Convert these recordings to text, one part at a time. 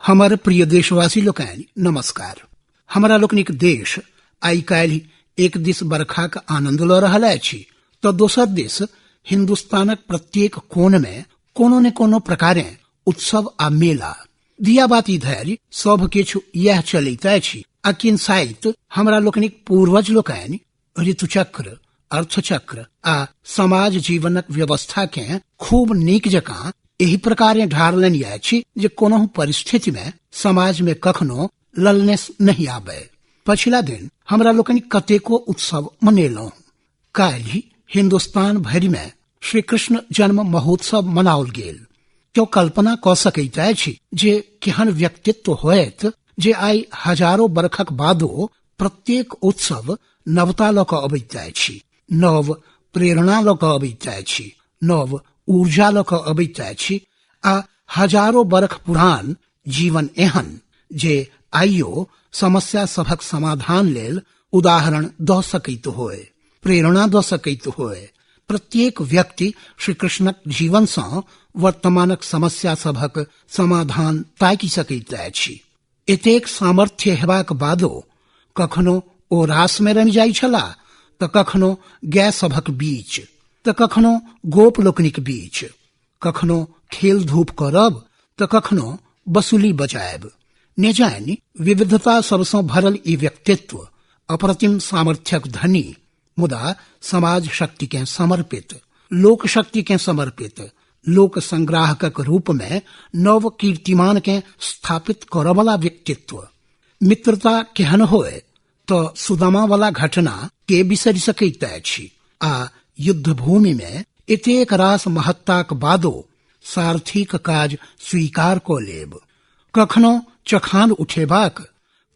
हमर प्रिय देशवासी लोकनि नमस्कार। हमरा लोकनिक देश आई काल्हि एक दिस बरखाक आनंद ल रहल अछि तो दोसर दिस हिंदुस्तानक प्रत्येक कोन में कोनो न कोनो प्रकारे उत्सव आ मेला दियाबाती धैर्य सब किछु यह चलैत अछि। आ किंसाइत हमरा लोकनिक पूर्वज लोकनि ऋतुचक्र, अर्थचक्र आ समाज जीवनक व्यवस्था के खूब नीक जकाँ एही प्रकारे ढारलनि अछि जे कोनो परिस्थिति में समाज में कखनो ललनेस नहीं आबे। पछिला दिन हमरा लोकनि कतेको उत्सव मनेलहुं। काल्हि हिंदुस्तान भरि में श्री कृष्ण जन्म महोत्सव मनाओल गेल। क्यों कल्पना क सकैत अछि जे केहन व्यक्तित्व होयत जे आई हजारों बरखक बादो प्रत्येक उत्सव नवता ल क अबैत अछि, नव प्रेरणा ल क अबैत अछि, नव ऊर्जा ल क अबैत अछि आ हजारों बरख पुरान जीवन एहन जे आइयो समस्या सभक समाधान लेल उदाहरण द सकैत होय, प्रेरणा द सकैत होय। प्रत्येक व्यक्ति श्री कृष्णक जीवन सँ वर्तमानक समस्या सभक समाधान ताकि सकैत अछि। एतेक सामर्थ्य हेबाक बादो कखनो ओ रास में रमि जाइ छलाह त कखनो गाय सभक बीच त कखनो गोप लोकनिक बीच, कखनो खेल धूप करब त कखनो बसुली बजायब। ने जानि विविधता सबसँ भरल ई व्यक्तित्व अप्रतिम सामर्थ्यक धनी मुदा समाज शक्ति के समर्पित, लोक शक्ति के समर्पित, लोक संग्राहकक रूप में नव कीर्तिमान के स्थापित करवला व्यक्तित्व। मित्रता केहन होय तो सुदामा वाला घटना के बिसरि सकैत अछि आ युद्ध भूमि में एतेक रास महत्ताक बादो सारथीक काज स्वीकार क लेब। कखनो चखान उठेबाक,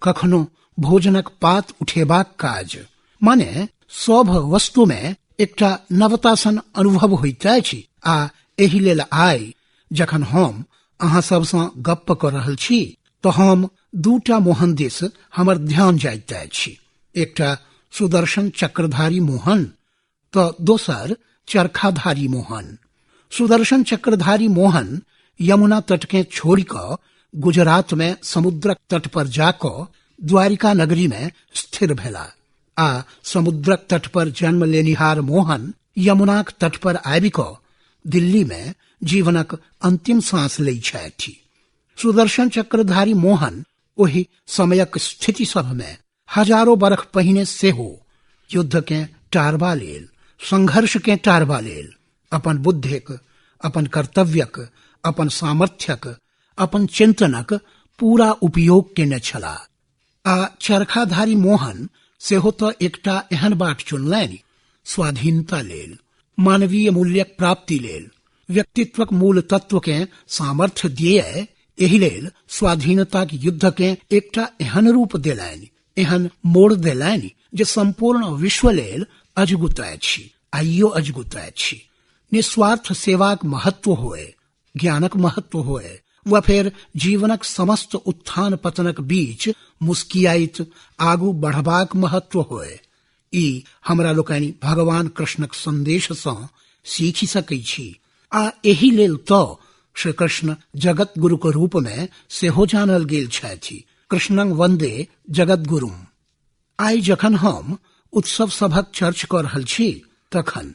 कखनो भोजनक पात उठेबाक काज, माने सब वस्तु में एकटा नवता सन अनुभव होइत अछि। आ एहि लेल आइ जखन हम अहाँ सबसँ गप्प क रहल छी तो हम दूटा मोहन दिस हमर ध्यान जाइत अछि। एकटा सुदर्शन चक्रधारी मोहन तो दोसर चरखाधारी मोहन। सुदर्शन चक्रधारी मोहन यमुना तट के छोड़ी क गुजरात में समुद्रक तट पर जाकर द्वारिका नगरी में स्थिर भेला आ समुद्रक तट पर जन्म लेनिहार मोहन यमुनाक तट पर आबि क दिल्ली में जीवनक अंतिम सांस लै छथि। सुदर्शन चक्रधारी मोहन ओहि समयक स्थिति सब में हजारों बरख पहिने सेहो युद्ध के टारबा लेल, संघर्ष के टारबा लेल अपन बुद्धिक, अपन कर्तव्यक, अपन सामर्थ्यक, अपन चिंतनक पूरा उपयोग केने छलाह। आ चरखाधारी मोहन सेहो तो एकटा एहन बाट चुनलनि स्वाधीनता लेल, मानवीय मूल्यक प्राप्ति लेल, व्यक्तित्वक मूल तत्व के सामर्थ्य दिए। एहि लेल स्वाधीनताक युद्ध के एकटा एहन रूप देलनि, एहन मोड़ देलनि जे संपूर्ण विश्व लेल अजगुत अछि, आइयो अजगुत अछि। निस्वार्थ सेवाक महत्व होय, ज्ञानक महत्व होय वा फेर जीवनक समस्त उत्थान पतनक बीच मुस्कियाइत आगू बढ़बाक महत्व होय, ई हमरा लोकनि भगवान कृष्णक संदेश सँ सीखि सकैत छी। आ एहि लेल तो श्री कृष्ण जगत गुरुक रूप में सेहो जानल गेल छथि। कृष्णं वंदे जगत गुरुम। आइ जखन हम उत्सव सभक चर्च क रहल छी तखन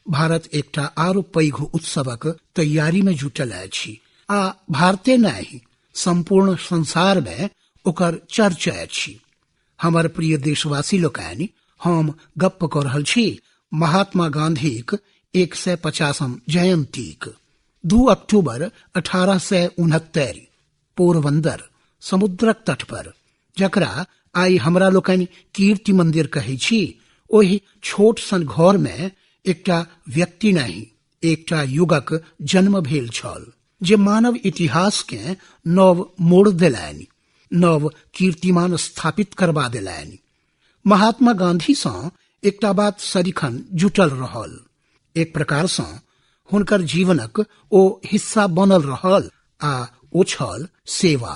भारत एकटा आरो पैघ उत्सवक तैयारी में जुटल अछि आ भारते नहीं संपूर्ण संसार में ओकर चर्चा अछि। हमर प्रिय देशवासी लोकनि, हम गप्प क रहल छी महात्मा गांधीक 150म जयंतीक। 2 अक्टूबर 1869 पोरबंदर समुद्रक तट पर, जकरा आई हमरा लोकनि कीर्ति मंदिर कहै छी, ओहि छोट सन घर में एकटा व्यक्ति नहीं एकटा युगक जन्म भेल छल जे मानव इतिहास के नव मोड़ देलनि, नव कीर्तिमान स्थापित करबा देलनि। महात्मा गांधी सँ एकटा बात सदिखन जुटल रहल, एक प्रकार सँ हुनकर जीवनक ओ हिस्सा बनल रहल आ ओ छल सेवा,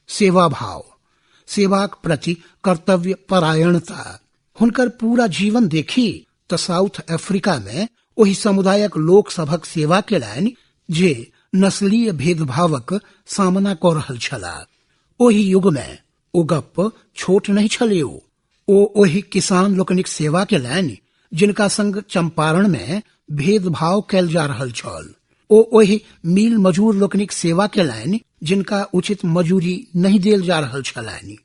सेवा भाव, सेवाक प्रति कर्तव्य परायणता। हुनकर पूरा जीवन देखी त साउथ अफ्रीका में ओहि समुदायक लोक सभक सेवा केलनि जे नस्लीय भेदभावक सामना कऽ रहल छलाह। ओहि युग में ओ गप छोट नहीं छलै। ओ ओहि किसान लोकनिक सेवा केलनि जिनका संग चंपारण में भेदभाव कैल जा रहल छल। ओ ओहि मील मजूर लोकनिक सेवा केलनि जिनका उचित मजूरी नहीं देल जा रहल छलनि।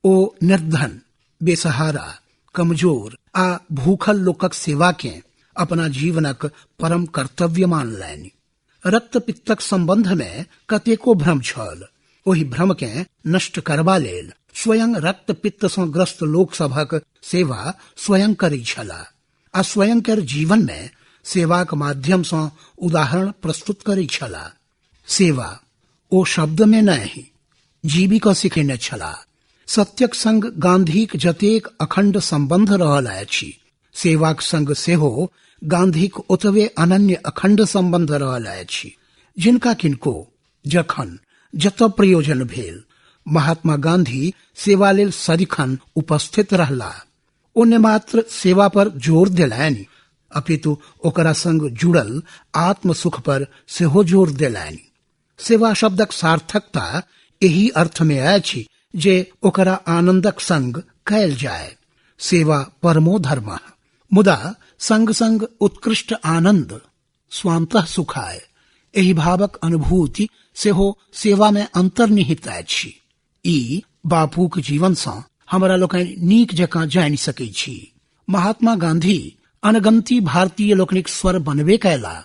ओ निर्धन, बेसहारा, कमजोर आ भूखल लोकक सेवा के अपना जीवनक परम कर्तव्य मानलनि। रक्त पित्तक संबंध में कतेको भ्रम छल। ओहि भ्रम के नष्ट करबा लेल स्वयं रक्त पित्त सँ ग्रस्त लोक सभक सेवा स्वयं करै छलाह आ स्वयं केर जीवन में सेवाक माध्यम सँ उदाहरण प्रस्तुत करै छलाह। सेवा ओ शब्द में नहीं जीवी कऽ सिखेने छलाह। सत्यक संग गांधीक जतेक अखंड संबंध रहल अछि, सेवाक संग सेहो गांधीक ओतबे अनन्य अखंड संबंध रहल अछि। जिनका किनको जखन जतऽ प्रयोजन भेल, महात्मा गांधी सेवा लेल सदिखन उपस्थित रहलाह। ओ ने मात्र सेवा पर जोर देलनि अपितु ओकरा संग जुड़ल आत्म सुख पर सेहो जोर देलनि। सेवा शब्दक सार्थकता एही अर्थ में अछि जे ओकरा आनंदक संग कयल जाय। सेवा परमो धर्म, मुदा संग संग उत्कृष्ट आनंद स्वान्तः सुखाय, एहि भावक अनुभूति सेहो सेवा में अंतर्निहित अछि। ई बापूक जीवन सँ हमरा लोकनि नीक जकाँ जानि सकै छी। महात्मा गांधी अनगंती भारतीय लोकनिक स्वर बनबे कयला,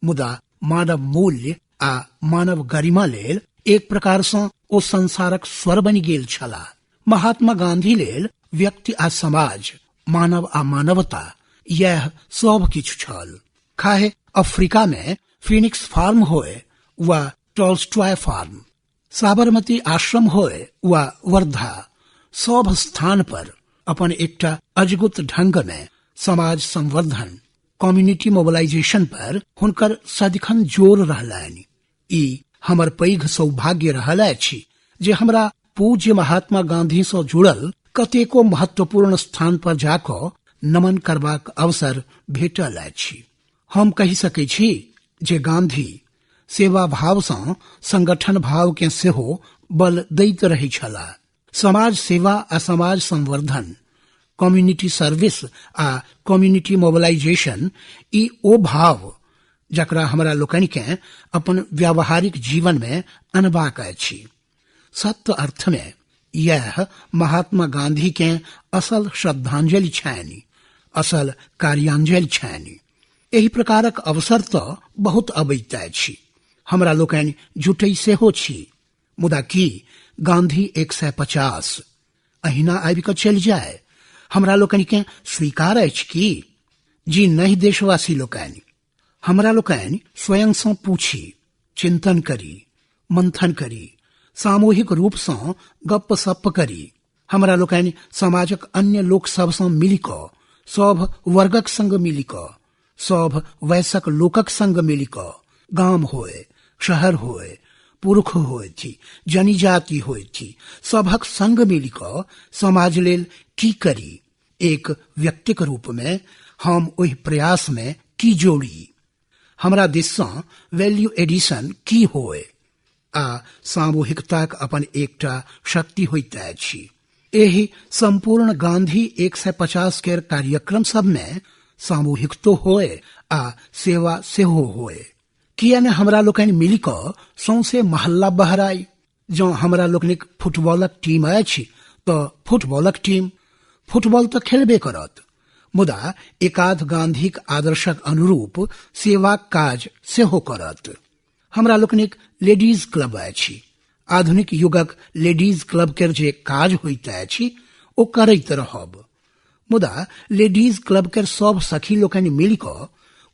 मुदा मानव मूल्य आ मानव गरिमा लेल एक प्रकार सँ ओ संसारक स्वर बनि गेल छलाह। महात्मा गांधी लेल व्यक्ति आ समाज, मानव आ मानवता यह सब किछु छल। खाहे अफ्रीका में फिनिक्स फार्म होए वा टॉल्स्टॉय फार्म, साबरमती आश्रम होए वा वर्धा, सब स्थान पर अपन एकटा अजगुत ढंग में समाज संवर्धन, कम्युनिटी मोबिलाइजेशन पर हुनकर सदिखन जोर रहलनि। ई हमर पैघ सौभाग्य रहल अछि जे हमरा पूज्य महात्मा गांधी सँ जुड़ल कतेको महत्वपूर्ण स्थान पर जाकऽ नमन करबाक अवसर भेटल अछि। हम कहि सकै छी जे गांधी सेवा भाव सँ संगठन भाव के सेहो बल दैत रहै छलाह। समाज सेवा आ समाज संवर्धन, कम्युनिटी सर्विस आ कम्युनिटी मोबिलाइजेशन ई ओ भाव जकरा हमरा लोकनि के अपन व्यावहारिक जीवन में अनबाक अछि। सत्य अर्थ में यह महात्मा गांधी के असल श्रद्धांजलि छनि, असल कार्यांजलि छनि। एहि प्रकारक अवसर तऽ बहुत अबैत अछि, हमरा लोकनि जुटै सेहो छी, मुदा की गांधी 150 अहिना आबि कऽ चलि जाय हमरा लोकनि के स्वीकार अछि की? जी नहीं देशवासी लोकनि, हमरा लोकनि स्वयं सँ पूछी, चिंतन करी, मंथन करी, सामूहिक रूप सँ गप सप करी। हमरा लोकनि समाजक अन्य लोक सब सँ मिलि कऽ, सब वर्गक संग मिलि कऽ, सब वयसक लोकक संग मिलि कऽ, गाम होए, शहर होए, पुरुष होएथि, जनजाति होएथि, सबहक संग मिलि कऽ समाज लेल की करी? एक व्यक्तिक रूप में हम ओहि प्रयास में की जोड़ी? हमरा दिस सँ वैल्यू एडिशन की होए? आ सामूहिकताक अपन एकटा शक्ति होइत अछि। एहि संपूर्ण गांधी 150 केर कार्यक्रम सब में सामूहिकतो होए आ सेवा सेहो होए। किया ने हमरा लोकनि मिलि कऽ सौंसे महल्ला बहराई? जँ हमरा लोकनिक फुटबॉलक टीम अछि तऽ फुटबॉलक टीम फुटबॉल तऽ खेलबे करत, मुदा एकाध गांधीक आदर्शक अनुरूप सेवाक काज सेहो करत। हमरा लोकनिक लेडीज क्लब अछि, आधुनिक युगक लेडीज क्लब केर जे काज होइत अछि ओ करैत रहब, मुदा लेडीज क्लब केर सब सखी लोकनि मिलि कऽ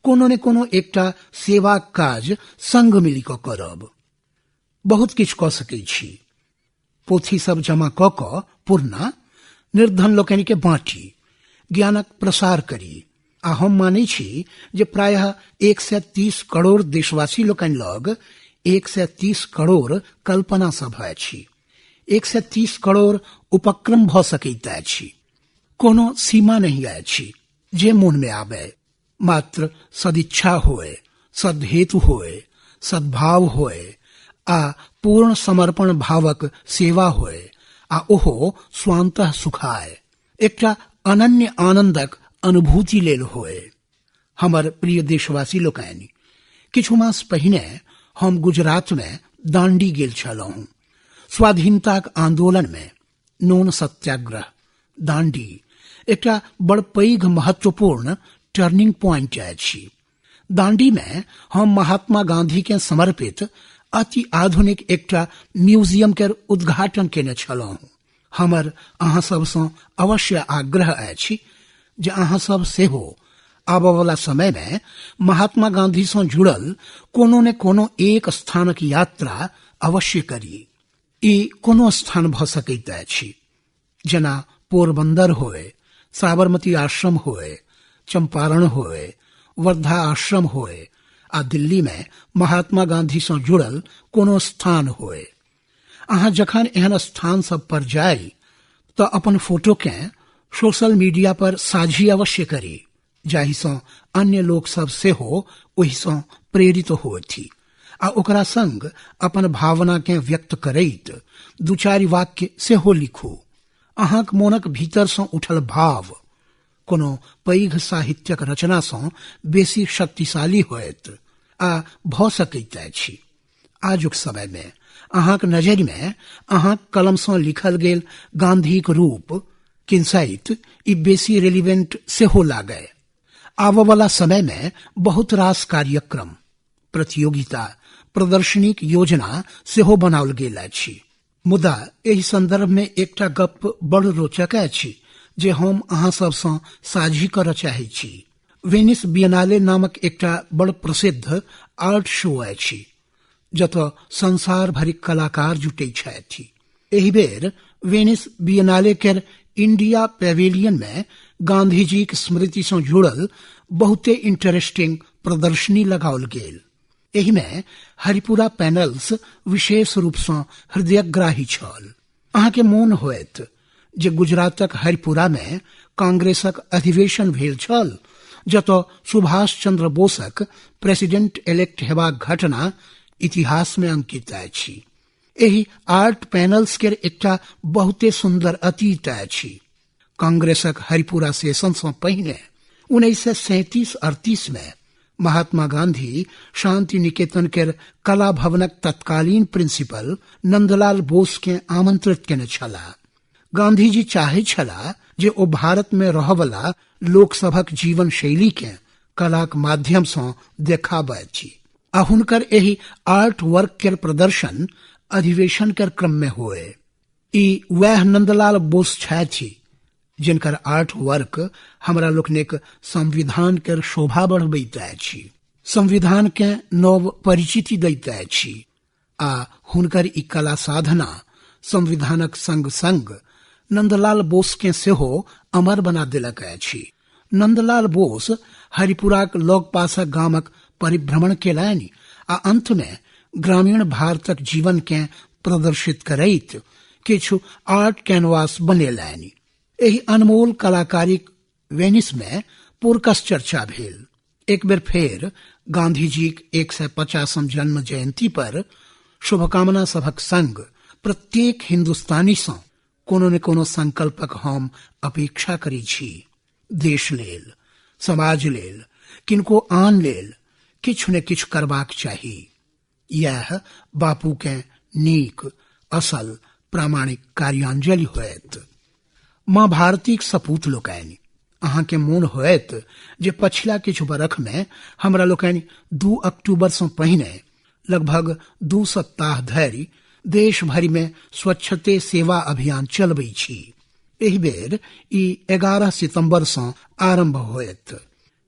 कोनो ने कोनो एकटा सेवा काज संग मिलि कऽ करब। बहुत किछु कऽ सकै छी। पोथी सब जमा कऽ कऽ पुरना निर्धन लोकनि के बाँटी, ज्ञानक प्रसार करी। आ हम मानै छी जे प्रायः 130 करोड़ देशवासी लोकनि लग 130 करोड़ कल्पना सब अछि, 130 करोड़ उपक्रम भऽ सकैत अछि। कोनो सीमा नहीं अछि, जे मोन में आबे, मात्र सदिच्छा होए, सदहेतु होए, सद्भाव होए आ पूर्ण समर्पण भावक सेवा होए आ ओहो स्वांतः सुखाय एकटा अनन्य आनंदक अनुभूति लेल होए। हमर प्रिय देशवासी लोकनि, किछु मास पहिने हम गुजरात में दांडी गेल छलहुँ। स्वाधीनताक आंदोलन में नोन सत्याग्रह दांडी एकटा बड़ पैघ महत्वपूर्ण टर्निंग पॉइंट अछि। दांडी में हम महात्मा गांधी के समर्पित अति आधुनिक एकटा म्यूजियम के उद्घाटन केने छलहुँ। हमर अहाँ सबसँ अवश्य आग्रह अछि जे अहाँ सब सेहो आबय वाला समय में महात्मा गांधी से जुड़ल कोनो ने कोनो एक स्थानक यात्रा अवश्य करी। ई कोनो स्थान भ सकैत अछि, जेना पोरबंदर होए, साबरमती आश्रम होए, चंपारण होए, वर्धा आश्रम होए आ दिल्ली में महात्मा गांधी से जुड़ल कोनो स्थान होए। अहाँ जखन एहन स्थान सब पर जाई तो अपन फोटो के सोशल मीडिया पर साझी अवश्य करी, जाहि सँ अन्य लोक सब सेहो ओहि सँ प्रेरित होथि आ ओकरा संग अपन भावना के व्यक्त करैत दू चारि वाक्य सेहो लिखू। अहाँक मोनक भीतर सँ उठल भाव कोनो पैघ साहित्यक रचना सँ बेसी शक्तिशाली होयत आ भ सकैत अछि। आजुक समय में अहाँक नजरि में अहाँक कलम सँ लिखल गेल गांधीक रूप किंसाइत ई बेसी रेलिवेंट सेहो लागय। आबय वाला समय में बहुत रास कार्यक्रम, प्रतियोगिता, प्रदर्शनीक योजना सेहो बनाओल गेल अछि। मुदा एहि संदर्भ में एकटा गप बड़ रोचक अछि जे हम अहाँ सब सँ साझी करय चाहै छी। वेनिस बिएनाले नामक एकटा बड़ प्रसिद्ध आर्ट शो अछि, जतऽ संसार भरिक कलाकार जुटै छथि। एहि बेर वेनिस बिएनाले केर इंडिया पेविलियन में गांधी जी के स्मृति से जुड़ल बहुते इंटरेस्टिंग प्रदर्शनी लगाओल गेल। एहि में हरिपुरा पैनल्स विशेष रूप से हृदयग्राही छल। अहाँ के मोन होयत जे गुजरातक हरिपुरा में कांग्रेसक अधिवेशन भेल छल, जतऽ सुभाष चंद्र बोसक प्रेसिडेंट इलेक्ट हेबाक घटना इतिहास में अंकित अछि। एहि आर्ट पैनल्स के एकटा बहुते सुंदर अतीत अछि। कांग्रेसक हरिपुरा सेशन से पहिने 1937-38 में महात्मा गांधी शांति निकेतन के कला भवनक तत्कालीन प्रिंसिपल नंदलाल बोस के आमंत्रित केने छलाह। गांधी जी चाहे छलाह जे ओ भारत में रहवला लोक सभक जीवन शैली के कलाक माध्यम से देखाबथि आ हुनकर एहि आर्ट वर्क के प्रदर्शन अधिवेशन के क्रम में होए। ई वह नंदलाल बोस छथि जिनकर आर्ट वर्क हमरा लोकनिक संविधान के शोभा बढ़बैत अछि, संविधान के नव परिचिति दैत अछि आ हुनकर ई कला साधना संविधानक संग संग नंदलाल बोस के सेहो अमर बना देलक अछि। नंदलाल बोस हरिपुराक लग पासक गामक परिभ्रमण केलनि आ अंत में ग्रामीण भारतक जीवन के प्रदर्शित करैत किछु आर्ट कैनवास बनेलनि। एहि अनमोल कलाकारिक वेनिस में पुरकस चर्चा भेल। एक बेर फेर गांधी जी 150 जन्म जयंती पर शुभकामना सभक संग प्रत्येक हिंदुस्तानी सँ कोनो ने कोनो संकल्पक हम अपेक्षा करै छी। देश लेल, समाज लेल, किनको आन लेल किछु ने किछु करबाक चाही। यह बापू के नीक, असल, प्रामाणिक कार्यांजलि होयत। माँ भारतीक सपूत लोकनि, अहाँ के मोन होयत जे पछिला किछु बरख में हमरा लोकनि 2 अक्टूबर से पहिने लगभग 2 सप्ताह धरि देश भरि में स्वच्छते सेवा अभियान चलबै छी। एहि बेर ई 11 सितंबर से आरंभ होयत।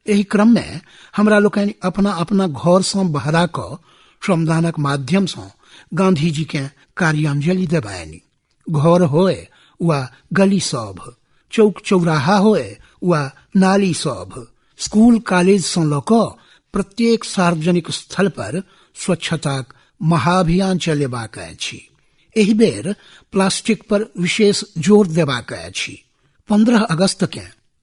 एहि क्रम में हमरा लोकनि अपना अपना घर से बहरा क श्रमदानक माध्यम से गांधी जी के कार्यांजलि देबनि। घर होए वा गली सब, चौक चौराहा होए वा नाली सब, स्कूल कॉलेज से ल क प्रत्येक सार्वजनिक स्थल पर स्वच्छताक महाअभियान चलेबाक अछि। एहि बेर प्लास्टिक पर विशेष जोर देबाक अछि। 15 अगस्त के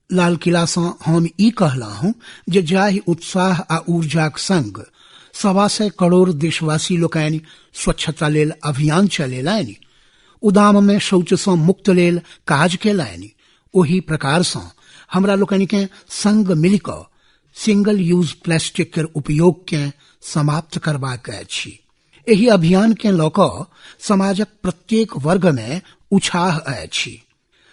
लाल किला से हम ई कहलहुं जे जाहि उत्साह आ ऊर्जाक संग 1.25 करोड़ देशवासी लोकनि स्वच्छता लेल अभियान चलेलनि, उदाम में शौच से मुक्त लेल काज केलनि। ओही प्रकार से हमरा लोकनि के संग मिलिक सिंगल यूज प्लास्टिक के उपयोग के समाप्त करबाक अछि। एही अभियान के लऽ कऽ समाजक प्रत्येक वर्ग में उत्साह अछि।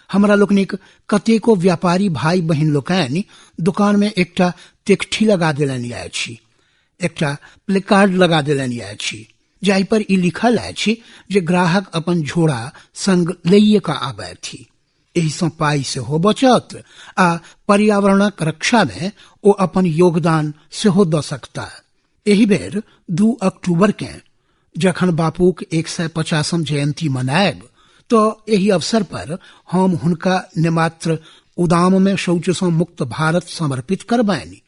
हमरा लोकनिक कतेको व्यापारी भाई बहिन लोकनि दुकान में एकटा तेक्ठी लगा देलनि अछि, एकटा प्लेकार्ड लगा देलनि अछि, जाहि पर ई लिखल अछि जे ग्राहक अपन झोरा संग लइए कऽ आबथि। एहि सँ पाई सेहो बचत आ पर्यावरणक रक्षा में ओ अपन योगदान सेहो दऽ सकता। एहि बेर 2 अक्टूबर के जखन बापूक 150वीं जयंती मनायब तो एही अवसर पर हम हुनका ने मात्र उदाम में शौच से मुक्त भारत समर्पित करबनि,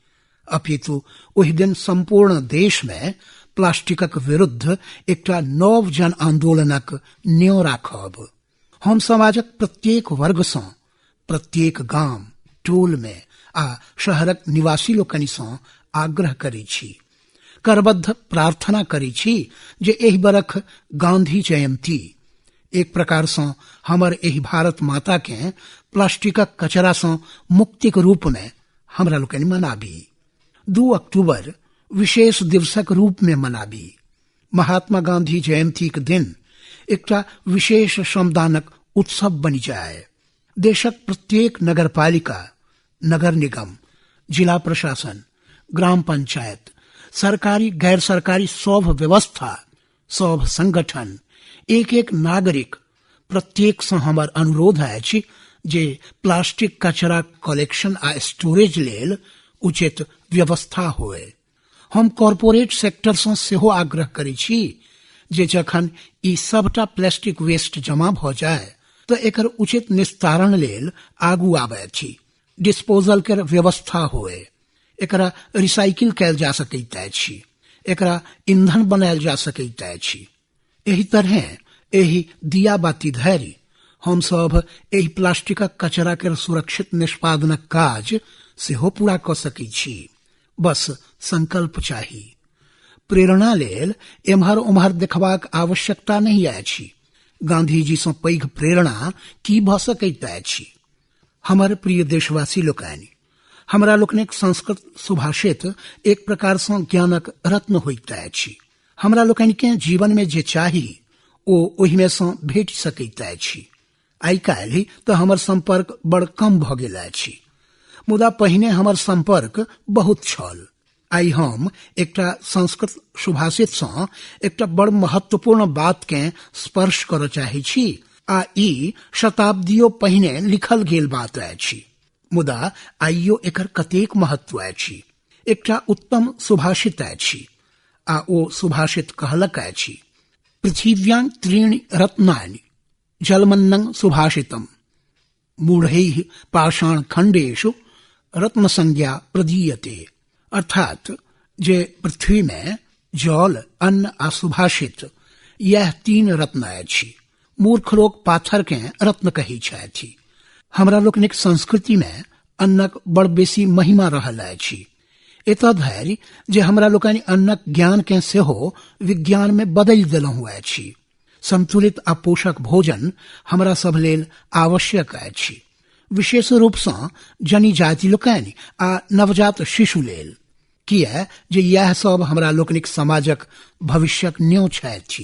अपितु ओहि दिन संपूर्ण देश में प्लास्टिकक विरुद्ध एकटा नव जन आंदोलनक न्यों राखब। हम समाजक प्रत्येक वर्ग सँ, प्रत्येक गाम टोल में आ शहरक निवासी लोकनि सँ आग्रह करै छी, करबद्ध प्रार्थना करै छी जे एहि बरख गांधी जयंती एक प्रकार से हमर एही भारत माता के प्लास्टिकक कचरा से मुक्तिक रूप में हमरा लोकनि मनाबी। 2 अक्टूबर विशेष दिवसक रूप में मनाबी। महात्मा गांधी जयंती के दिन एकटा विशेष श्रमदानक उत्सव बनी जाए। देशक प्रत्येक नगरपालिका, नगर निगम, जिला प्रशासन, ग्राम पंचायत, सरकारी गैर सरकारी सब व्यवस्था, सब संगठन, एक एक नागरिक, प्रत्येक से हमर अनुरोध अछि जे प्लास्टिक कचरा कलेक्शन आ स्टोरेज लेल उचित व्यवस्था होए। हम कॉर्पोरेट सेक्टर से सेहो आग्रह करै छी जे जखन ई सबटा प्लास्टिक वेस्ट जमा भ जाए तो एकर उचित निस्तारण लेल आगू आबै छी, डिस्पोजल के व्यवस्था होए, एकरा रिसाइकिल कैल जा सकैत अछि, एकरा ईंधन बनायल जा सकैत अछि। एही तरह एही दिया बाती धरि हम सब एही प्लास्टिकक कचरा के सुरक्षित निष्पादनक काज सेहो पूरा क सकै छी। बस संकल्प चाही। प्रेरणा लेल एम्हर उम्हर देखबाक आवश्यकता नहीं अछि। गांधी जी से पैघ प्रेरणा की भ सकैत अछि। हमर प्रिय देशवासी लोकनि, हमरा लोकनिक संस्कृत सुभाषित एक प्रकार से ज्ञानक रत्न होइत अछि। हमरा लोकनि के जीवन में जे चाही ओ ओहि में से भेट सकैत अछि। आइ काल्हि तो हमर संपर्क बड़ कम भ गेल अछि, मुदा पहिने हमर संपर्क बहुत छल। आई हम एकटा संस्कृत सुभाषित से एकटा बड़ महत्वपूर्ण बात के स्पर्श करय चाहे छी आ ई शताब्दियों पहिने लिखल गेल बात अछि, मुदा आइयो एकर कतेक महत्व अछि। एकटा उत्तम सुभाषित अछि आ ओ सुभाषित कहलक अछि, पृथिव्यां त्रीणि रत्नानि जलमन्नं सुभाषितम् मूढ़ैः पाषाण खंडेषु रत्न संज्ञा प्रदीयते। अर्थात जे पृथ्वी में जल, अन्न आ सुभाषित यह 3 रत्न अछि। मूर्ख लोग पाथर के रत्न कही छथि। हमरा लोकनिक संस्कृति में अन्नक बड़ बेसी महिमा रहल अछि। एतऽ धरि जे हमरा लोकनि अन्नक ज्ञान के सेहो विज्ञान में बदलि देलहुँ अछि। संतुलित आ पोषक भोजन हमरा सब लेल आवश्यक अछि, विशेष रूप से जनी जाति लोकनि आ नवजात शिशु लेल, किया जे यह सब हमरा लोकनिक समाजक भविष्यक न्यों छथि।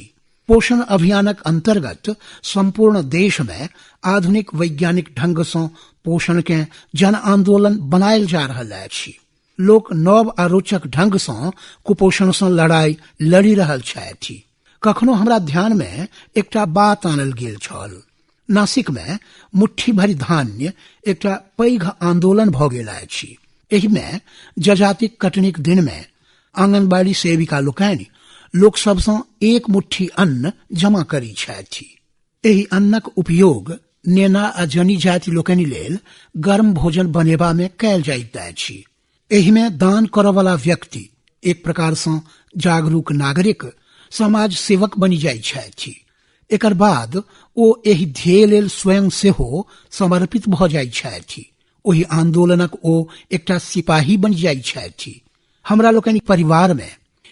पोषण अभियानक अंतर्गत संपूर्ण देश में आधुनिक वैज्ञानिक ढंग से पोषण के जन आंदोलन बनायल जा रहल अछि। लोक नव आ रोचक ढंग से कुपोषण से लड़ाई लड़ी रहल छथि। कखनो हमरा ध्यान में एकटा बात आनल गेल छल। नासिक में मुट्ठी भरि धान्य एकटा पैघ आंदोलन भ गेल अछि। एहि में जजातिक कटनीक दिन में आंगनबाड़ी सेविका लोकनि लोक सब से एक मुट्ठी अन्न जमा करी छथि। एहि अन्नक उपयोग नेना आ जनी जाति लोकनि लेल गर्म भोजन बनेबा में कयल जाइत अछि। एहि में दान करय वाला व्यक्ति एक प्रकार से जागरूक नागरिक, समाज सेवक बनी जाइ छथि। एकर बाद ओ एहि ध्येय लेल स्वयं सेहो समर्पित भ जाइ छथि। ओहि आंदोलनक ओ एकटा सिपाही बन जाइ छथि। हमरा लोकनि परिवार में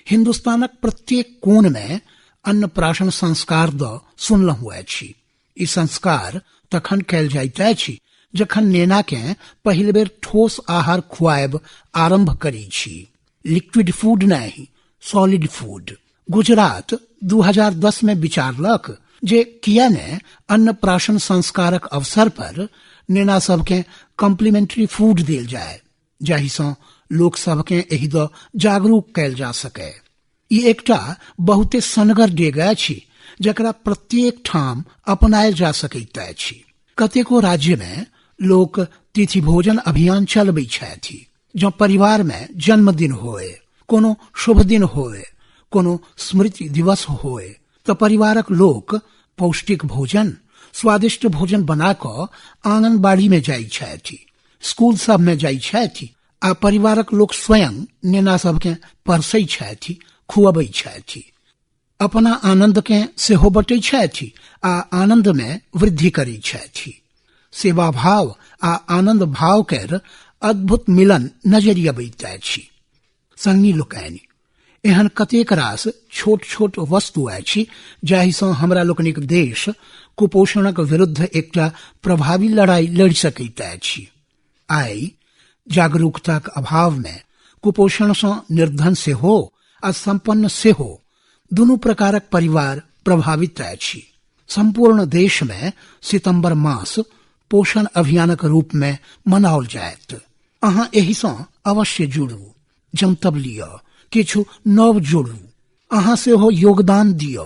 हिंदुस्तानक प्रत्येक कोण में अन्नप्राशन संस्कार द सुनलहुँ अछि। ई संस्कार तखन कयल जाइत अछि जखन नेना के पहिल बेर ठोस आहार खुआब आरंभ करी छी। लिक्विड फूड नहीं, सॉलिड फूड। गुजरात 2010 में विचारलक जे किया ने अन्नप्राशन संस्कारक अवसर पर नेना सबके कॉम्प्लीमेंट्री फूड देल जाय, जाहि सँ लोक सबके एहि द जागरूक कयल जा सके। ई एकटा बहुते सनगर डेग अछि जकरा प्रत्येक ठाम अपनायल जा सकैत अछि। कतेको राज्य में लोक तिथि भोजन अभियान चलबै छथि। जो परिवार में जन्मदिन होए, कोनो शुभ दिन होए, कोनो स्मृति दिवस होए, तो परिवारक लोक पौष्टिक भोजन, स्वादिष्ट भोजन बना क आंगनबाड़ी में जाइ छथि, स्कूल सब में जाइ छथि आ परिवारक लोक स्वयं नेना सबके परसै छथि, खुअबै छथि। अपना आनंद के सेहो बटै छथि आ आनंद में वृद्धि करै छथि। सेवा भाव आ आनंद भाव केर अद्भुत मिलन नजरि अबैत अछि। संगी लोकनि, एहन कतेक रास छोट छोट वस्तु अछि जाहि सँ हमरा लोकनिक देश कुपोषणक विरुद्ध एकटा प्रभावी लड़ाई लड़ि सकैत अछि। आइ जागरूकताक अभाव में कुपोषण सँ निर्धन सेहो आ संपन्न सेहो दुनू प्रकारक परिवार प्रभावित अछि। संपूर्ण देश में सितंबर मास पोषण अभियानक रूप में मनाओल जायत। अहाँ एहि सँ अवश्य जुड़ू, जनतब लिअ, किछु नव जोड़ू, अहाँ सेहो योगदान दिअ।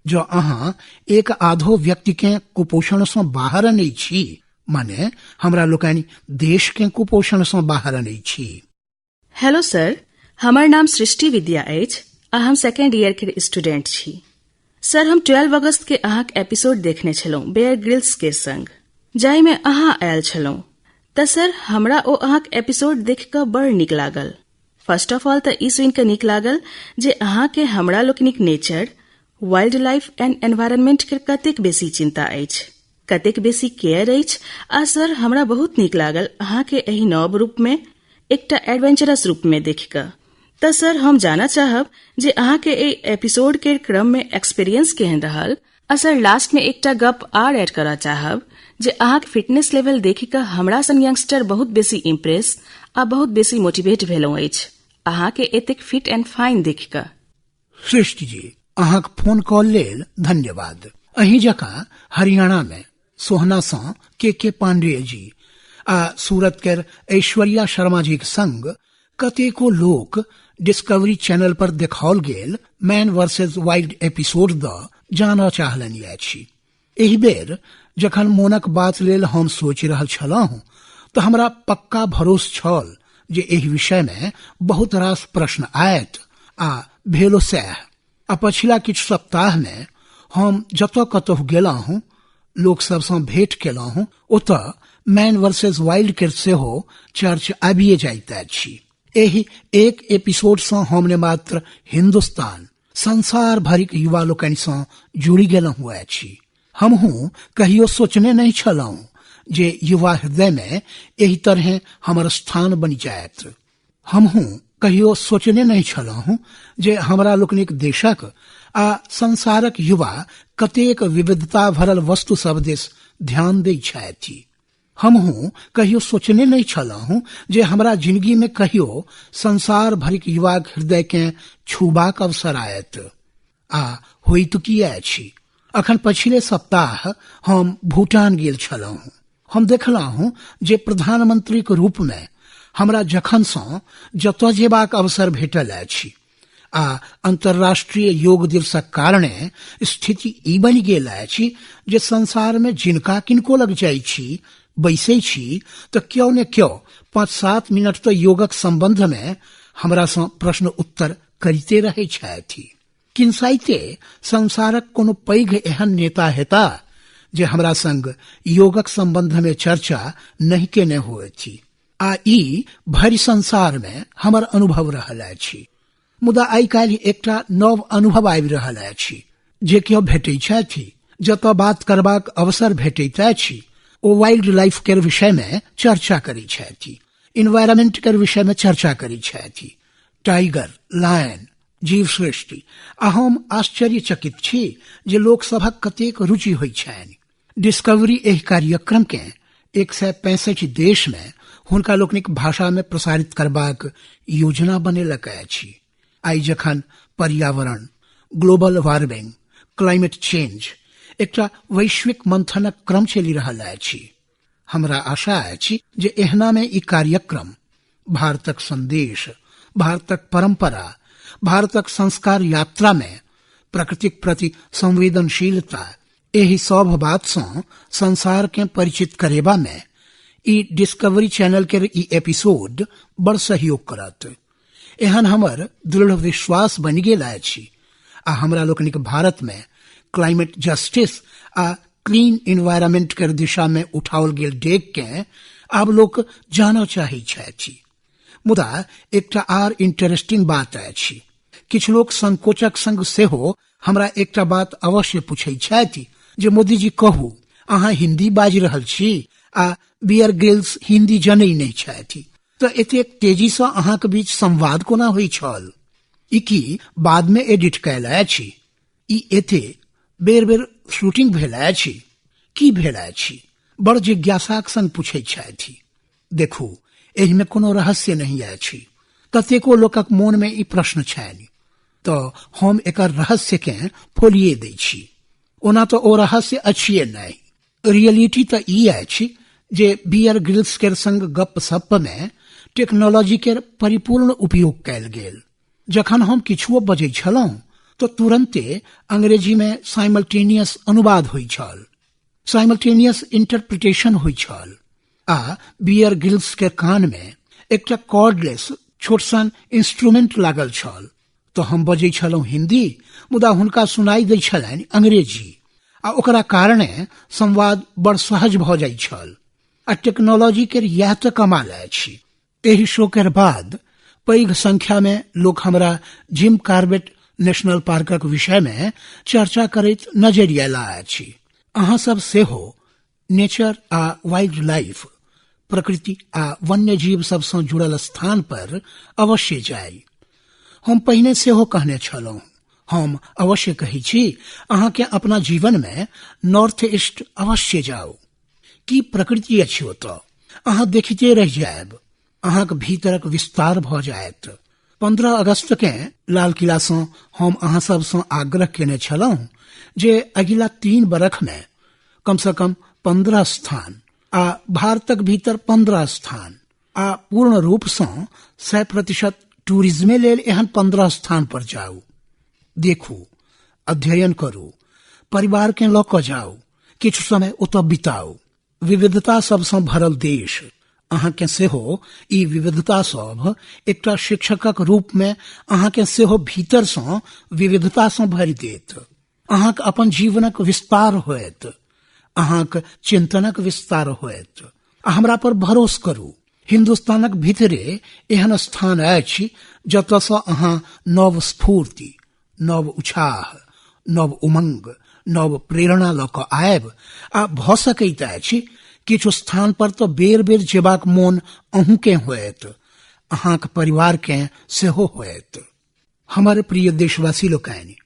जो अहाँ एक आधो व्यक्ति के कुपोषण सँ बाहर नै छी, माने हमरा लोकनि देश के कुपोषण सँ बाहर नै छी। हेलो सर, हमर नाम सृष्टि विद्या अछि आ हम सेकेंड ईयर के स्टूडेंट छी। सर, हम 12 अगस्त के अहाँक एपिसोड देखने छलहुँ बेयर ग्रिल्स के संग, जाहि में अहाँ आयल छलहुँ। त सर, हमरा ओ अहाँक एपिसोड देख क बड़ नीक लागल। फर्स्ट ऑफ ऑल त ई सुनि क नीक लागल जे अहाँ के हमरा लोकनिक nature, wild life and environment के कतेक बेसी चिंता अछि, कतेक बेसी केयर अछि। आ सर, हमरा बहुत नीक लागल अहाँ के एहि नव रूप में, एकटा एडवेंचरस रूप में देख क। त सर, हम जानना चाहब जे अहाँ के ए एपिसोड के क्रम में एक्सपीरियंस केहन रहल। आ सर, लास्ट में एकटा गप आर ऐड करऽ चाहब जे अहाँ के फिटनेस लेवल देखि क हमरा सन यंगस्टर बहुत बेसी इम्प्रेस आ बहुत बेसी मोटिवेट भेलहुँ अछि अहाँ के एतेक फिट एंड फाइन देखि क। सृष्टि जी, अहाँक फोन कॉल लेल धन्यवाद। अही जकाँ हरियाणा में सोहना सँ के पांडेय जी आ सूरत केर ऐश्वर्या शर्मा जी के संग कतेको लोक डिस्कवरी चैनल पर देखाओल गेल मैन वर्सेस वाइल्ड एपिसोड द जानऽ चाहलनि अछि। एहि बेर जखन मोनक बात लेल हम सोचि रहल छलहुँ तऽ हमरा पक्का भरोस छल जे एहि विषय में बहुत रास प्रश्न आयत आ भेलो सैह। आ पछिला किछु सप्ताह में हम जतऽ कतहु गेलहुँ, लोक सब सँ भेंट केलहुँ, ओतऽ मैन वर्सेस वाइल्ड के सेहो चर्च आबिए जाइत अछि। एहि एक एपिसोड सँ हमने मात्र हिंदुस्तान, संसार भरिक युवा लोकनि सँ जुड़ि गेलहुँ अछि। हमहूँ कहियो सोचने नहीं छलहुँ जे युवा हृदय में एहि तरह हमर स्थान बनि जायत। हमहूँ कहियो सोचने नहीं छलहुँ जे हमरा लोकनिक देशक आ संसारक युवा कतेक विविधता भरल वस्तु सब दिस ध्यान दै छथि। हमहूँ कहियो सोचने नहीं छलहुँ जे हमरा जिंदगी में कहियो संसार भरिक युवाक हृदय के छूबाक अवसर आयत। आ होइत की अछि, अखन पछिले सप्ताह हम भूटान गेल छलहुँ। हम देखलहुँ जे प्रधानमंत्री के रूप में हमरा जखन सँ जतऽ जेबाक अवसर भेटल अछि आ अंतर्राष्ट्रीय योग दिवसक कारणे स्थिति ई बनि गेल अछि जे संसार में जिनका किनको लग जाइ छी, बैसै छी, तऽ क्यों ने क्यों 5-7 मिनट तऽ योगक संबंध में हमरा सँ प्रश्न उत्तर करिते रहै छथि। किन्साइते संसारक कोनो पैघ एहन नेता हेता जे हमरा संग योगक संबंध में चर्चा नहीं केने होअथि। आ ई भरि संसार में हमर अनुभव रहल अछि। मुदा आइ काल्हि एकटा नव अनुभव आबि रहल अछि जे केओ भेटै छथि, जतऽ बात करबाक अवसर भेटैत अछि, ओ वाइल्ड लाइफ केर विषय में चर्चा करै छथि, इन्वायरमेंट केर विषय में चर्चा करै छथि। टाइगर, लायन, जीव सृष्टि आ हम आश्चर्यचकित छी जे लोकसभक कतेक रुचि होइ छनि। डिस्कवरी एहि कार्यक्रम के 165 देश में हुनका लोकनिक भाषा में प्रसारित करबाक योजना बनेलक अछि। आई जखन पर्यावरण, ग्लोबल वार्मिंग, क्लाइमेट चेंज एकटा वैश्विक मंथनक क्रम चलि रहल अछि, हमरा आशा अछि जे एहना में ई कार्यक्रम भारतक संदेश, भारतक परंपरा, भारतक संस्कार यात्रा में प्रकृतिक प्रति संवेदनशीलता एहि सब बात से संसार के परिचित करेबा में ई डिस्कवरी चैनल के ई एपिसोड बड़ सहयोग करत। एहन हमर दृढ़ विश्वास बनि गेल अछि आ हमरा लोकनिक भारत में क्लाइमेट जस्टिस आ क्लीन एनवायरनमेंट के दिशा में उठाओल गेल डेग के आब लोक जानऽ चाहै छथि। मुदा एकटा आर इंटरेस्टिंग बात अछि, किछु लोक संकोचक संग सेहो हमरा एकटा बात अवश्य पूछै छथि जे मोदी जी कहू अहाँ हिंदी बाजि रहल छी आ बियर ग्रिल्स हिंदी जनै नहि छथि, तऽ एतेक तेजी से अहाँक बीच संवाद कोना होइ छल? ई की बाद में एडिट कयल अछि? ई एते बेर बेर शूटिंग भेल अछि? की भेल अछि? बड़ जिज्ञासाक संग पूछै छथि। देखू, एहि में कोनो रहस्य नहीं अछि। कतेको लोकक मोन में ई प्रश्न छनि, तऽ हम एकर रहस्य के खोलिए दै छी। ओना तो ओ रहस्य अच्छिए नहीं, रियलिटी तो ई अछि जे बियर ग्रिल्स के संग गप सप में टेक्नोलॉजी के परिपूर्ण उपयोग कयल गेल। जखन हम किछुओ बजै छलहुं तो तुरंते अंग्रेजी में साइमल्टेनियस अनुवाद होइ छल, साइमल्टेनियस इंटरप्रिटेशन होइ छल आ बियर ग्रिल्स के कान में एकटा कॉर्डलेस छोट सन इंस्ट्रूमेंट लागल छल। तो हम बजै छलहुं हिंदी, मुदा हुनका सुनाई दै छलनि अंग्रेजी आ ओकरा कारणे संवाद बड़ सहज भ जाइ छल। आ टेक्नोलॉजी के यह तो कमाल अछि। एहि शो के बाद पैघ संख्या में लोक हमरा जिम कार्बेट नेशनल पार्कक विषय में चर्चा करैत नजरि अयला अछि। अहाँ सब सेहो नेचर आ वाइल्ड लाइफ, प्रकृति आ वन्य जीव सबसँ जुड़ल स्थान पर अवश्य जाय। हम पहिने सेहो कहने छलहुं, हम अवश्य कहै छी अहाँ के अपना जीवन में नॉर्थ ईस्ट अवश्य जाओ। की प्रकृति अछि ओतऽ, अहाँ देखिते रह जायब, अहाँक भीतरक विस्तार भ जायत। 15 अगस्त के लाल किला से हम अहाँ सब से आग्रह केने छलहुं जे अगिला 3 बरख में कम से कम 15 स्थान आ भारतक भीतर 15 स्थान आ पूर्ण रूप से 100% टूरिज्मे लेल एहन 15 स्थान पर जाऊ। देखू, अध्ययन करू, परिवार के लऽ कऽ जाऊ, किछु समय ओतऽ बिताऊ। विविधता सबसँ भरल देश, अहाँ के सेहो ई विविधता सब एकटा शिक्षकक रूप में अहाँ के सेहो भीतर से विविधता से भरि देत। अहाँक अपन जीवनक विस्तार होयत, अहाँक चिंतनक विस्तार होयत। हमरा पर भरोस करू, हिंदुस्तानक भीतरे एहन स्थान अछि जतऽ से अहाँ नव स्फूर्ति, नव उत्साह, नव उमंग, नव प्रेरणा लऽ कऽ आयब। आ भऽ सकैत अछि किछु स्थान पर तो बेर बेर जेबाक मोन अहूँ के होयत, अहाँक परिवार के सेहो होयत। हमर प्रिय देशवासी लोकनि,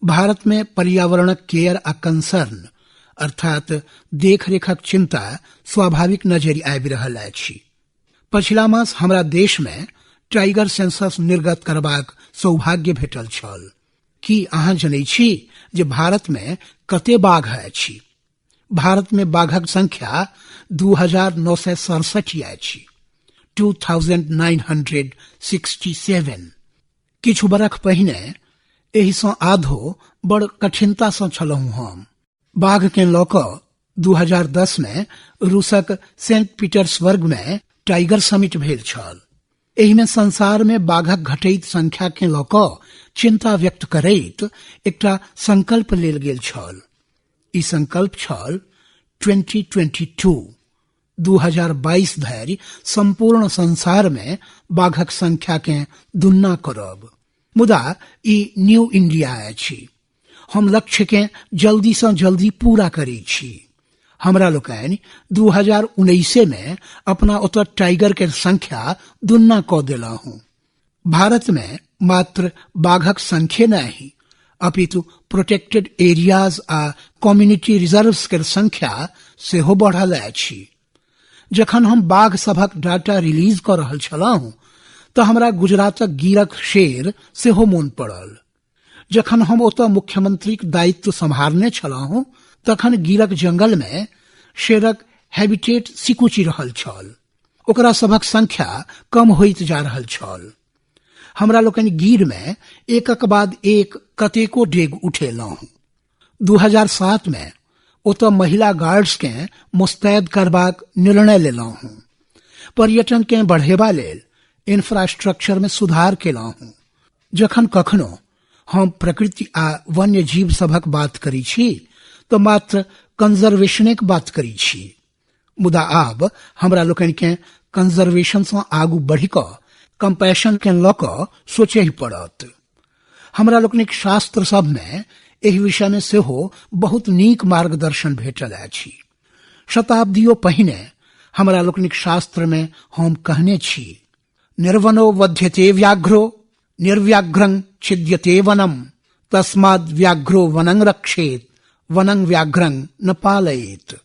भारत में पर्यावरणक केयर आ कंसर्न अर्थात देखरेखक चिंता स्वाभाविक नजरि आबि रहल अछि। पछिला मास हमरा देश में टाइगर सेंसस निर्गत करबाक सौभाग्य भेटल छल। की अहाँ जनै छी जे भारत में कते बाघ अछि? भारत में बाघक संख्या 2967 अछि, 2967। किछु बरख पहिने एहि सँ आधो बड़ कठिनता सँ छलहुं हम। बाघ के लऽ कऽ 2010 में रूसक सेंट पीटर्सबर्ग में टाइगर समिट भेल छल। एहि में संसार में बाघक घटैत संख्या के लऽ कऽ चिंता व्यक्त करैत एकटा संकल्प लेल गेल छल। ई संकल्प छल 2022 धरि संपूर्ण संसार में बाघक संख्या के दुन्ना करब। मुदा ई न्यू इंडिया अछि, हम लक्ष्य के जल्दी से जल्दी पूरा करै छी। हमरा लोकनि 2019 में अपना ओतऽ टाइगर के संख्या दुन्ना कऽ देलहुँ। भारत में मात्र बाघक संख्या नहीं अपितु प्रोटेक्टेड एरियाज आ कम्युनिटी रिजर्व्स के संख्या सेहो बढ़ल अछि। जखन हम बाघ सभक डाटा रिलीज कर रहल छलहुं तऽ हमरा गुजरातक गिरक शेर सेहो मोन पड़ल। जखन हम ओतऽ मुख्यमंत्रीक दायित्व सम्हारने छलहुं तखन गिरक जंगल में शेरक हैबिटेट सिकुचि रहल छल। ओकरा सभक संख्या कम होइत जा रहल छल। हमरा लोकनि गिर में एकक बाद एक कतेको डेग उठेलहुं। 2007 में ओतऽ महिला गार्ड्स के मुस्तैद करबाक निर्णय लेलहुं। पर्यटन के बढ़ेबा लेल इंफ्रास्ट्रक्चर में सुधार केलहुं। जखन कखनो हम प्रकृति आ वन्य जीव सभक बात करी छी तो मात्र कंजर्वेशन के बात करी छी। मुदा आब हमरा लोकनि के कंजर्वेशन से आगू बढ़ी क कंपैशन के ल क सोचे ही पड़त। हमरा लोकनिक शास्त्र सब में एहि विषय में सेहो बहुत नीक मार्गदर्शन भेटल अछि। शताब्दियों पहिने हमरा लोकनिक शास्त्र में हम कहने छी, निर्वनो वध्यते व्याघ्रो निर्व्याघ्रं छिद्यते वनम तस्माद् व्याघ्रो वनं रक्षेत वनं व्याघ्रं न पालयेत।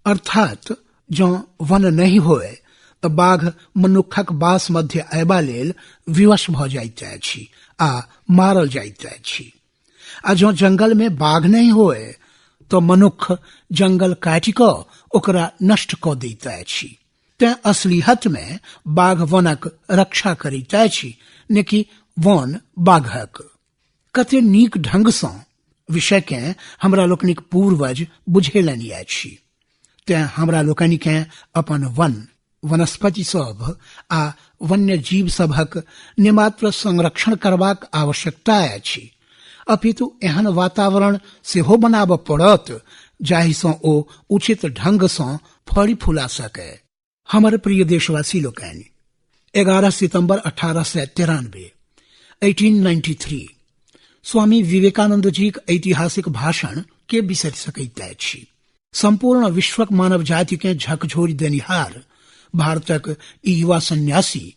अर्थात जो वन नहीं होए तो बाघ मनुखक बास मध्य अयबा लेल विवश भ जाइत अछि आ मारल जाइत अछि। आ जो जंगल में बाघ नहीं होए तो मनुख जंगल काटि क ओकरा नष्ट क दैत अछि। तें असलियत में बाघ वनक रक्षा करैत अछि ने कि वन बाघक। कते नीक ढंग सँ विषय के हमरा लोकनिक पूर्वज बुझेलनि अछि। तें हमरा लोकनि के अपन वन वनस्पति सब आ वन्य जीव सभक न मात्र संरक्षण करबाक आवश्यकता अछि अपितु एहन वातावरण सेहो बनाबऽ पड़त जाहि सँ ओ उचित ढंग सँ फड़ी फुला सके। हमर प्रिय देशवासी लोकनि, 11 सितंबर 1893 1893 स्वामी विवेकानंद जी के ऐतिहासिक भाषण के बिसरि सकैत अछि। संपूर्ण विश्वक मानव जाति के झकझोरि देनिहार भारतक ई युवा सन्यासी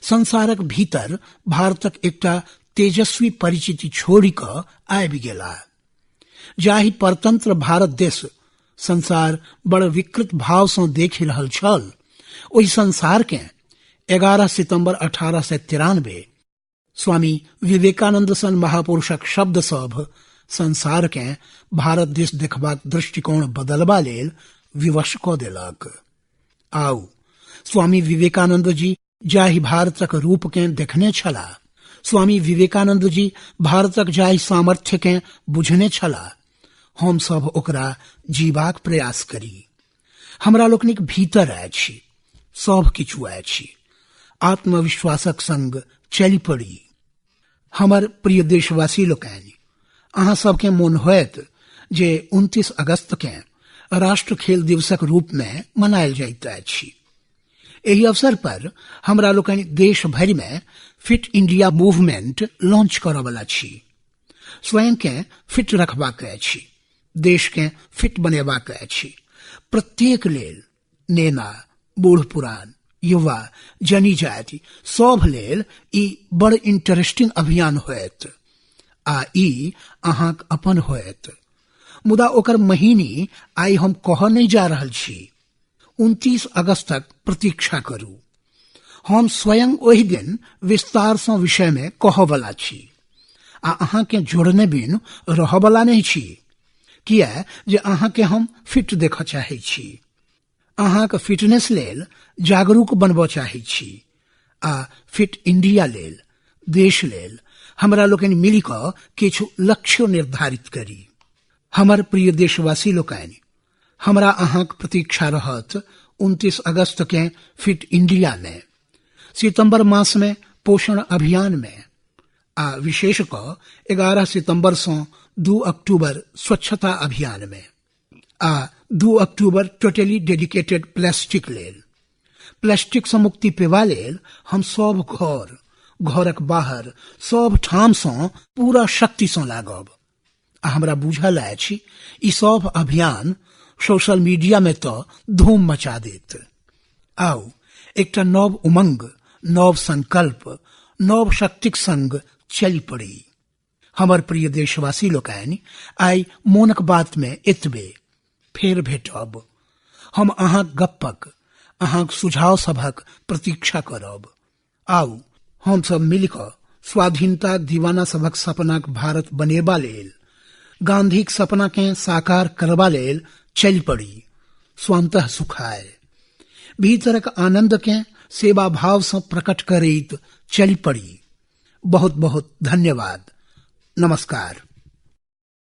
संसारक भीतर भारतक एकटा तेजस्वी परिचिति छोड़ि क आबि गेला। जाहि परतंत्र भारत देश संसार बड़ विकृत भाव सँ देखि रहल छल, ओहि संसार के 11 सितंबर 1893 स्वामी विवेकानंद सन महापुरुषक शब्द सब संसार के भारत देश देखबाक दृष्टिकोण बदलबा लेल विवश क देलक। आउ स्वामी विवेकानंद जी जाहि भारतक रूप के देखने छला, स्वामी विवेकानंद जी भारतक जाहि सामर्थ्य के बुझने छला, हम सब ओकरा जीबाक प्रयास करी। हमरा लोकनिक भीतर अछि, सब किछु अछि, आत्मविश्वासक संग चली पड़ी। हमर प्रिय देशवासी लोकनि, अहाँ सबके मोन होयत जे 29 अगस्त के राष्ट्र खेल दिवसक रूप में मनायल जाइत अछि। एहि अवसर पर हमरा लोकनि देश भरि में फिट इंडिया मूवमेंट लॉन्च करऽ वाला छी। स्वयं के फिट रखबाक अछि, देश के फिट बनेबाक अछि। प्रत्येक लेल, नेना, बूढ़ पुरान, युवा, जनी जाति सब लेल ई बड़ इंटरेस्टिंग अभियान होयत आ ई अहाँक अपन होयत। मुदा ओकर महीनी आइ हम कह नहीं जा रहल छी। 29 अगस्त तक प्रतीक्षा करू। हम स्वयं ओहि दिन विस्तार सँ विषय में कहवला छी आ अहाँ के जोड़ने बिन रहवला नहीं छी, किया जे अहाँ के हम फिट देख चाहे छी। अहाँ के फिटनेस लेल जागरूक बनबऽ चाहे छी आ फिट इंडिया लेल, देश लेल हमरा लोकनि मिली क किछु लक्ष्य निर्धारित करी। हमर प्रिय देशवासी लोकनि, हमरा अहाँक प्रतीक्षा रहत 29 अगस्त के फिट इंडिया में, सितंबर मास में पोषण अभियान में आ विशेष क 11 सितंबर से 2 अक्टूबर स्वच्छता अभियान में आ 2 अक्टूबर टोटली डेडिकेटेड प्लास्टिक लेल। प्लास्टिक से मुक्ति पेवा लेल हम सब घरक बाहर सब ठाम से पूरा शक्ति से लागब। आ हमरा बुझल अछि ई सब अभियान सोशल मीडिया में तो धूम मचा देत। आउ एकटा नव उमंग, नव संकल्प, नव शक्तिक संग चल पड़ी। हमर प्रिय देशवासी लोकनि, आई मोनक बात में एतबे। फेर भेटब। हम अहाँक गप्पक, अहाँक सुझाव सभक प्रतीक्षा करब। आउ हम सब मिलकर स्वाधीनता दीवाना सभक सपनाक भारत बनेबा लेल, गांधीक सपना के साकार करबा लेल चल पड़ी। स्वांतः सुखाय भीतरक आनंद के सेवा भाव से प्रकट करैत चल पड़ी। बहुत बहुत धन्यवाद। नमस्कार।